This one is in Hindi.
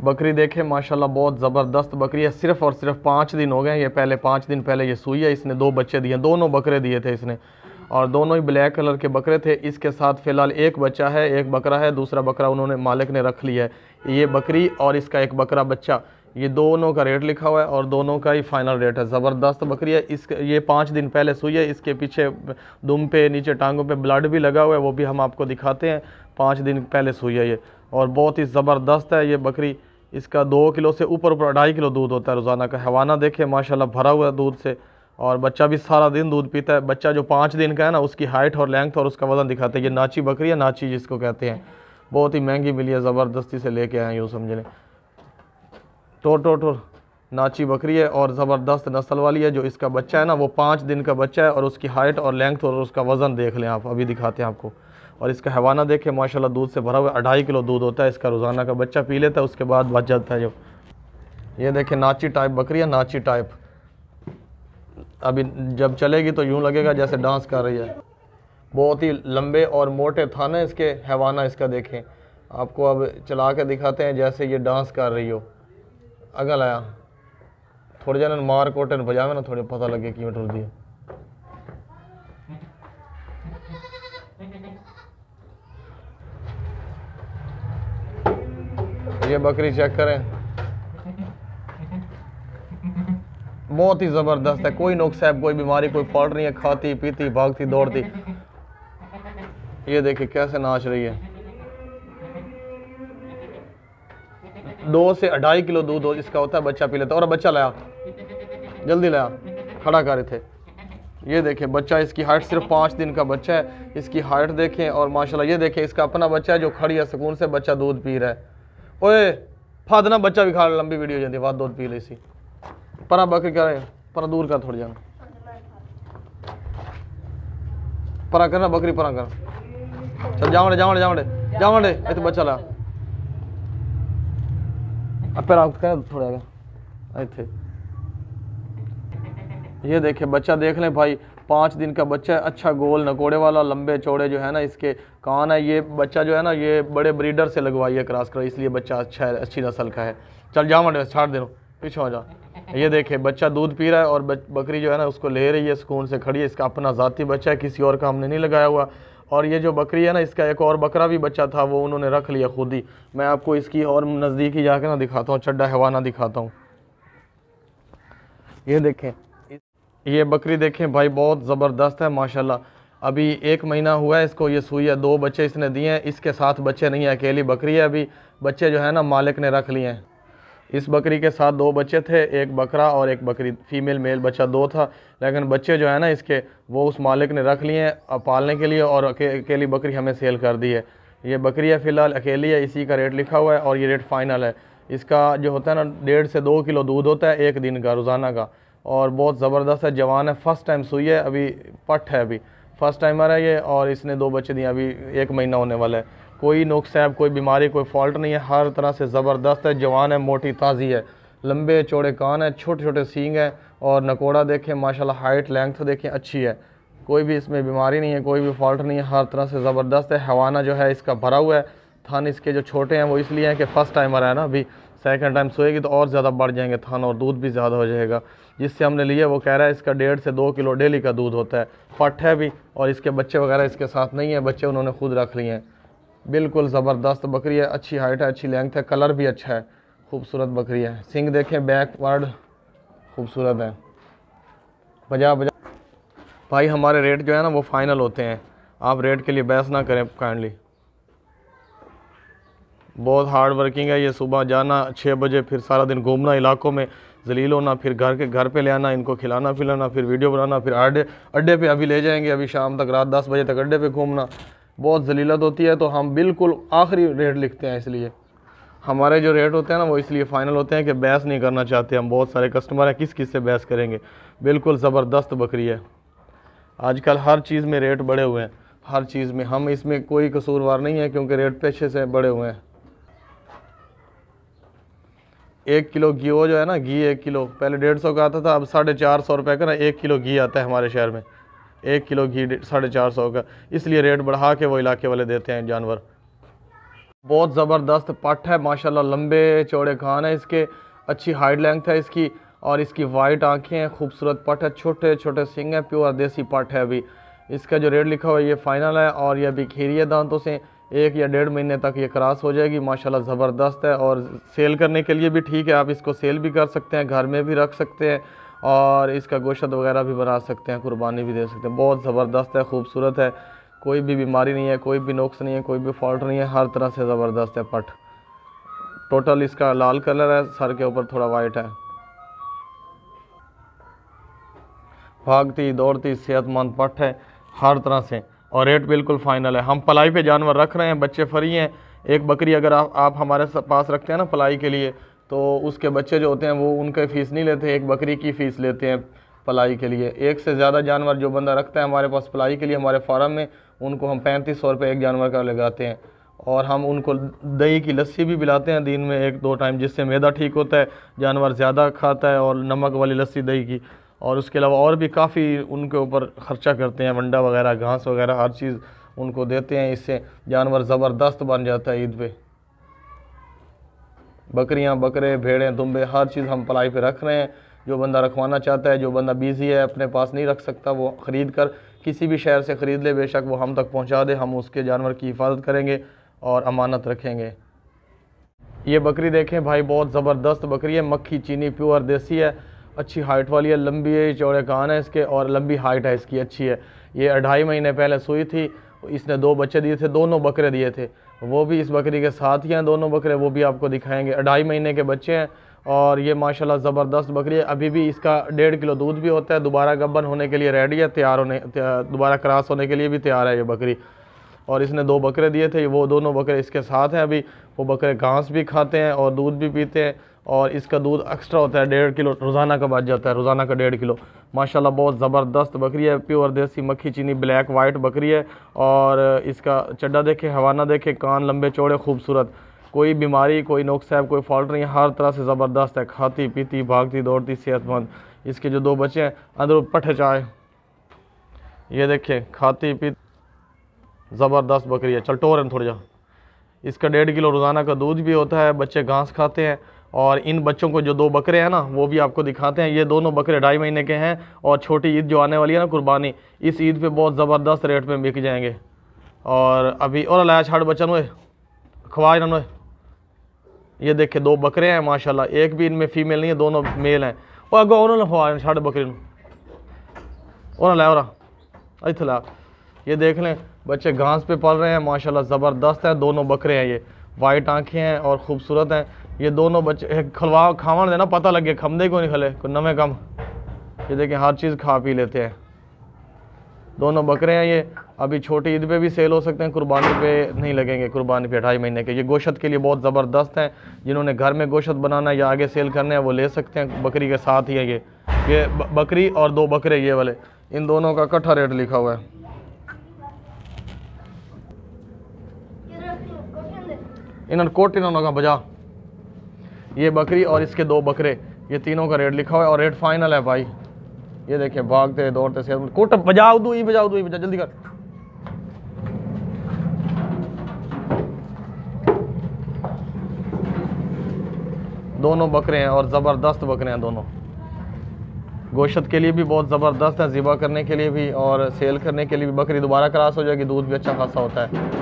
बकरी देखे माशाल्लाह बहुत ज़बरदस्त बकरी है। सिर्फ़ और सिर्फ 5 दिन हो गए, ये पहले 5 दिन पहले ये सुई है। इसने 2 बच्चे दिए, दोनों बकरे दिए थे इसने, और दोनों ही ब्लैक कलर के बकरे थे। इसके साथ फ़िलहाल एक बच्चा है, एक बकरा है, दूसरा बकरा उन्होंने मालिक ने रख लिया है। ये बकरी और इसका एक बकरा बच्चा, ये दोनों का रेट लिखा हुआ है और दोनों का ही फाइनल रेट है। ज़बरदस्त बकरी है। ये 5 दिन पहले सुई है। इसके पीछे दुम पे, नीचे टांगों पे ब्लड भी लगा हुआ है, वो भी हम आपको दिखाते हैं। 5 दिन पहले सुई है ये, और बहुत ही ज़बरदस्त है ये बकरी। इसका 2 किलो से ऊपर 2.5 किलो दूध होता है रोज़ाना का। हवाना देखे माशाल्लाह भरा हुआ है दूध से, और बच्चा भी सारा दिन दूध पीता है। बच्चा जो 5 दिन का है ना, उसकी हाइट और लेंथ और उसका वज़न दिखाते हैं। ये नाची बकरी है, नाची जिसको कहते हैं। बहुत ही महंगी मिली है, ज़बरदस्ती से लेके आए यूँ समझ लें। टोर नाची बकरी है और ज़बरदस्त नस्ल वाली है। जो इसका बच्चा है ना, वो 5 दिन का बच्चा है, और उसकी हाइट और लेंथ और उसका वज़न देख लें आप, अभी दिखाते हैं आपको। और इसका हवाना देखें माशाल्लाह दूध से भरा हुआ, 2.5 किलो दूध होता है इसका रोज़ाना का। बच्चा पी लेता है, उसके बाद बच जाता है जो। ये देखें नाची टाइप बकरी है, नाची टाइप। अभी जब चलेगी तो यूँ लगेगा जैसे डांस कर रही है। बहुत ही लंबे और मोटे थाने इसके। हवाना इसका देखें, आपको अब चला के दिखाते हैं जैसे ये डांस कर रही हो। अगल आया थोड़े जन मार कोटन बजावे ना, थोड़े पता लगे कि टुर दिए। ये बकरी चेक करें, बहुत ही ज़बरदस्त है। कोई नुक्स है, कोई बीमारी, कोई फॉल्ट नहीं है। खाती पीती भागती दौड़ती। ये देखिए कैसे नाच रही है। 2 से 2.5 किलो दूध इसका होता है, बच्चा पी लेता है। और बच्चा लाया, जल्दी लाया, खड़ा कर रहे थे। ये देखें बच्चा, इसकी हाइट सिर्फ 5 दिन का बच्चा है। इसकी हाइट देखें, और माशाल्लाह ये देखें इसका अपना बच्चा है जो खड़ी है सुकून से, बच्चा दूध पी रहा है। ओए फाद ना, बच्चा भी खा, लंबी वीडियो जाती है, दूध पी ले सी। परा बकरी करे, परा दूर कर थोड़ी जाना, परा करना बकरी, परा कर। चल जावड़े जावड़े जावड़े जावड़े, ये तो बच्चा ला अब पैर थोड़ा थे। ये देखे बच्चा देख लें भाई, 5 दिन का बच्चा है। अच्छा गोल नकोड़े वाला, लंबे चौड़े जो है ना इसके कान है। ये बच्चा जो है ना, ये बड़े ब्रीडर से लगवाई है क्रॉस कर, इसलिए बच्चा अच्छा है, अच्छी नस्ल का है। चल जावड़े छाड़ दे, पीछे हो जा। ये देखे बच्चा दूध पी रहा है, और बकरी जो है ना उसको ले रही है, सुकून से खड़ी है। इसका अपना ज़ाती बच्चा है, किसी और का हमने नहीं लगाया हुआ। और ये जो बकरी है ना, इसका एक और बकरा भी बच्चा था, वो उन्होंने रख लिया खुद ही। मैं आपको इसकी और नज़दीकी जाकर ना दिखाता हूँ, चड्डा हवाना दिखाता हूँ। ये देखें, ये बकरी देखें भाई, बहुत ज़बरदस्त है माशाल्लाह। अभी 1 महीना हुआ है इसको, ये सुई है। 2 बच्चे इसने दिए हैं। इसके साथ बच्चे नहीं है, अकेली बकरी है। अभी बच्चे जो है ना मालिक ने रख लिए हैं। इस बकरी के साथ 2 बच्चे थे, एक बकरा और एक बकरी। फीमेल मेल बच्चा 2 था, लेकिन बच्चे जो है ना इसके, वो उस मालिक ने रख लिए हैं पालने के लिए, और अकेली बकरी हमें सेल कर दी है। ये बकरी है फ़िलहाल अकेली है, इसी का रेट लिखा हुआ है, और ये रेट फ़ाइनल है। इसका जो होता है ना, 1.5 से 2 किलो दूध होता है 1 दिन का, रोज़ाना का। और बहुत ज़बरदस्त है, जवान है, फ़र्स्ट टाइम सुई है, अभी पट है, अभी फ़र्स्ट टाइमर है ये। और इसने 2 बच्चे दिए, अभी 1 महीना होने वाला है। कोई नुक्स है, कोई बीमारी, कोई फॉल्ट नहीं है, हर तरह से ज़बरदस्त है। जवान है, मोटी ताज़ी है, लंबे चौड़े कान है, छोटे छोटे सींग है, और नकोड़ा देखें माशाल्लाह, हाइट लेंथ देखें अच्छी है। कोई भी इसमें बीमारी नहीं है, कोई भी फॉल्ट नहीं है, हर तरह से ज़बरदस्त है। हवाना जो है इसका भरा हुआ है। थान इसके जो छोटे हैं वो इसलिए हैं कि फ़र्स्ट टाइमर है ना, अभी सेकंड टाइम सोएगी तो और ज़्यादा बढ़ जाएंगे थान, और दूध भी ज़्यादा हो जाएगा। जिससे हमने लिया वो कह रहा है इसका 1.5 से 2 किलो डेली का दूध होता है। पट है भी, और इसके बच्चे वगैरह इसके साथ नहीं है, बच्चे उन्होंने खुद रख लिए हैं। बिल्कुल ज़बरदस्त बकरी है, अच्छी हाइट है, अच्छी लेंथ है, कलर भी अच्छा है, खूबसूरत बकरी है। सिंग देखें बैकवर्ड खूबसूरत है। बजा बजा भाई, हमारे रेट जो है ना वो फ़ाइनल होते हैं, आप रेट के लिए बहस ना करें काइंडली। बहुत हार्ड वर्किंग है ये। सुबह जाना 6 बजे, फिर सारा दिन घूमना इलाकों में, जलील होना, फिर घर पे ले आना, इनको खिलाना पिलाना, फिर वीडियो बनाना, फिर अड्डे पे अभी ले जाएंगे, अभी शाम तक, रात 10 बजे तक अड्डे पे घूमना। बहुत जलीलत होती है, तो हम बिल्कुल आखिरी रेट लिखते हैं। इसलिए हमारे जो रेट होते हैं ना वो इसलिए फ़ाइनल होते हैं कि बहस नहीं करना चाहते हम। बहुत सारे कस्टमर हैं, किस से बहस करेंगे। बिल्कुल ज़बरदस्त बकरी है। आजकल हर चीज़ में रेट बढ़े हुए हैं, हर चीज़ में। हम इसमें कोई कसूरवार नहीं है, क्योंकि रेट पेशे से बढ़े हुए हैं। 1 किलो घी जो है ना, घी 1 किलो पहले 150 का आता था, अब 450 रुपये का ना 1 किलो घी आता है हमारे शहर में। 1 किलो घी 450 का, इसलिए रेट बढ़ा के वो इलाके वाले देते हैं जानवर। बहुत ज़बरदस्त पट है माशाल्लाह, लंबे चौड़े कान है इसके, अच्छी हाइट लेंथ है इसकी, और इसकी वाइट आंखें हैं, खूबसूरत पट है, छोटे छोटे सिंग है, प्योर देसी पट है। अभी इसका जो रेट लिखा हुआ है ये फ़ाइनल है, और ये अभी खीरी है दांतों से, 1 या 1.5 महीने तक ये क्रॉस हो जाएगी माशाल्लाह, ज़बरदस्त है। और सेल करने के लिए भी ठीक है, आप इसको सेल भी कर सकते हैं, घर में भी रख सकते हैं, और इसका गोश्त वगैरह भी बना सकते हैं, कुर्बानी भी दे सकते हैं। बहुत ज़बरदस्त है, खूबसूरत है, कोई भी बीमारी नहीं है, कोई भी नुक्स नहीं है, कोई भी फॉल्ट नहीं है, हर तरह से ज़बरदस्त है पट। टोटल इसका लाल कलर है, सर के ऊपर थोड़ा वाइट है। भागती दौड़ती सेहतमंद पट है हर तरह से, और रेट बिल्कुल फ़ाइनल है। हम पलाई पे जानवर रख रहे हैं, बच्चे फ्री हैं। एक बकरी अगर आप हमारे पास रखते हैं ना पलाई के लिए, तो उसके बच्चे जो होते हैं वो उनके फ़ीस नहीं लेते, एक बकरी की फ़ीस लेते हैं पलाई के लिए। एक से ज़्यादा जानवर जो बंदा रखता है हमारे पास पलाई के लिए हमारे फार्म में, उनको हम 3500 रुपये एक जानवर का लगाते हैं। और हम उनको दही की लस्सी भी पिलाते हैं दिन में 1-2 टाइम, जिससे मैदा ठीक होता है, जानवर ज़्यादा खाता है, और नमक वाली लस्सी दही की। और उसके अलावा और भी काफ़ी उनके ऊपर ख़र्चा करते हैं, वंडा वगैरह, घास वगैरह, हर चीज़ उनको देते हैं, इससे जानवर ज़बरदस्त बन जाता है ईद पे। बकरियां, बकरे, भेड़ें, दुम्बे, हर चीज़ हम पलाई पे रख रहे हैं। जो बंदा रखवाना चाहता है, जो बंदा बिज़ी है, अपने पास नहीं रख सकता, वो ख़रीद कर किसी भी शहर से ख़रीद ले, बेशक वो हम तक पहुंचा दे, हम उसके जानवर की हिफाजत करेंगे और अमानत रखेंगे। ये बकरी देखें भाई, बहुत ज़बरदस्त बकरी है, मक्खी चीनी प्योर देसी है, अच्छी हाइट वाली है, लंबी चौड़े कान है इसके, और लंबी हाइट है इसकी, अच्छी है। ये 2.5 महीने पहले सुई थी, इसने 2 बच्चे दिए थे, दोनों बकरे दिए थे, वो भी इस बकरी के साथ ही हैं दोनों बकरे, वो भी आपको दिखाएंगे। 2.5 महीने के बच्चे हैं, और ये माशाल्लाह ज़बरदस्त बकरी है। अभी भी इसका 1.5 किलो दूध भी होता है, दोबारा गब्बन होने के लिए रेडी है, दोबारा क्रॉस होने के लिए भी तैयार है ये बकरी। और इसने 2 बकरे दिए थे, वो दोनों बकरे इसके साथ हैं अभी। वो बकरे घास भी खाते हैं और दूध भी पीते हैं, और इसका दूध एक्स्ट्रा होता है, 1.5 किलो रोज़ाना का बच जाता है, रोज़ाना का 1.5 किलो। माशाल्लाह बहुत ज़बरदस्त बकरी है, प्योर देसी मक्खी चीनी ब्लैक वाइट बकरी है। और इसका चड्डा देखे, हवाना देखे, कान लंबे चौड़े खूबसूरत, कोई बीमारी, कोई नुक्स है, कोई फॉल्ट नहीं है, हर तरह से ज़बरदस्त है, खाती पीती भागती दौड़ती सेहतमंद। इसके जो 2 बच्चे हैं अंदर पट्ठे चाय, ये देखें, खाती पीती ज़बरदस्त बकरी है। चल टोर थोड़ा जा। इसका 1.5 किलो रोज़ाना का दूध भी होता है, बच्चे घास खाते हैं। और इन बच्चों को जो 2 बकरे हैं ना, वो भी आपको दिखाते हैं। ये दोनों बकरे 2.5 महीने के हैं, और छोटी ईद जो आने वाली है ना कुर्बानी, इस ईद पे बहुत ज़बरदस्त रेट में बिक जाएंगे। और अभी और लाया छाड़ बच्चन हुए खवा इन्होंने। ये देखे 2 बकरे हैं माशाल्लाह, एक भी इनमें फीमेल नहीं है, दोनों मेल हैं। और अगो उन्होंने खवा छाड़ बकरे और लाया और इतना ला। ये देख लें, बच्चे घास पे पल रहे हैं माशाल्लाह, ज़बरदस्त है, दोनों बकरे हैं। ये वाइट आंखें हैं और ख़ूबसूरत हैं। ये दोनों बच्चे खलवा खावन देना पता लगे, खमदे को नहीं खले को नवे कम। ये देखें, हर चीज़ खा पी लेते हैं, दोनों बकरे हैं। ये अभी छोटी ईद पे भी सेल हो सकते हैं, कुर्बानी पे नहीं लगेंगे। कुर्बानी पे 2.5 महीने के। ये गोश्त के लिए बहुत ज़बरदस्त हैं, जिन्होंने घर में गोश्त बनाना है या आगे सेल करना है वो ले सकते हैं। बकरी के साथ ही है ये बकरी और 2 बकरे ये वाले, इन दोनों का इकट्ठा रेट लिखा हुआ है। इन्होंने कोट इन्होंने का बजा, ये बकरी और इसके 2 बकरे, ये तीनों का रेट लिखा हुआ है, और रेट फाइनल है भाई। ये देखें, भागते दौड़ते से कोट बजाओ दो ही बजाओ, बजा जल्दी कर। दोनों बकरे हैं और ज़बरदस्त बकरे हैं दोनों। गोश्त के लिए भी बहुत ज़बरदस्त है, ज़िबा करने के लिए भी और सेल करने के लिए भी। बकरी दोबारा क्रॉस हो जाएगी, दूध भी अच्छा खासा होता है।